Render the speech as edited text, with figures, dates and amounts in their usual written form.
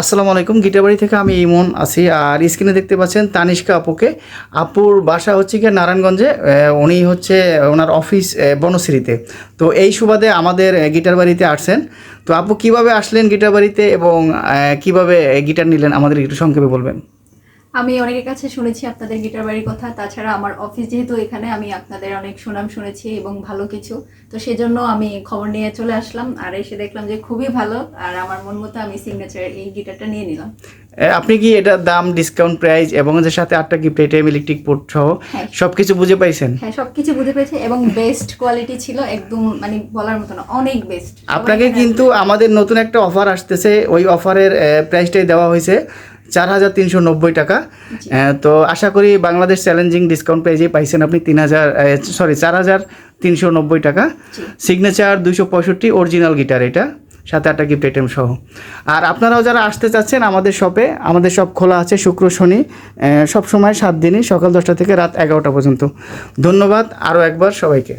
আসসালামু আলাইকুম। গিটারবাড়ি থেকে আমি ইমন আছি। আর স্ক্রিনে দেখতে পাচ্ছেন তানিষ্কা আপুকে। আপুর বাসা হচ্ছে গিয়ে নারায়ণগঞ্জে। উনি হচ্ছে ওনার অফিস বনশ্রীতে। তো এই সুবাদে আমাদের গিটারবাড়িতে আসছেন। তো আপু কিভাবে আসলেন গিটারবাড়িতে এবং কিভাবে গিটার নিলেন আমাদের একটু সংক্ষেপে বলবেন? আমি অনেকের কাছে শুনেছি আপনাদের গিটার বাড়ির কথা। তাছাড়া আমার অফিস যেহেতু এখানে, আমি আপনাদের অনেক সুনাম শুনেছি এবং ভালো কিছু। তো সেজন্য আমি খবর নিয়ে চলে আসলাম, আর এসে দেখলাম যে খুবই ভালো। আর আমার মন মতো আমি সিগনেচার এই গিটারটা নিয়ে নিলাম। আপনি কি এটার দাম, ডিসকাউন্ট প্রাইস এবং এর সাথে 8টা গিফট আইটেম, ইলেকট্রিক পোর্ট সহ হ্যাঁ, সব কিছু বুঝে পাইছেন? হ্যাঁ, সবকিছু বুঝে পেয়েছি এবং বেস্ট কোয়ালিটি ছিল, একদম মানে বলার মতো না, অনেক বেস্ট। আপনাকে কিন্তু আমাদের নতুন একটা অফার আসতেছে, ওই অফারের প্রাইসটাই দেওয়া হয়েছে 4,390 টাকা। তো আশা করি বাংলাদেশ চ্যালেঞ্জিং ডিসকাউন্ট প্রাইজে পাইছেন আপনি 4,390 টাকা। সিগনেচার 265 অরিজিনাল গিটার, এটা সাথে 8টা গিফট আইটেম সহ। আর আপনারাও যারা আসতে চাচ্ছেন আমাদের শপে, আমাদের শপ খোলা আছে শুক্র শনি, সব সময় 7 দিনই, সকাল 10টা থেকে রাত 11টা পর্যন্ত। ধন্যবাদ আরও একবার সবাইকে।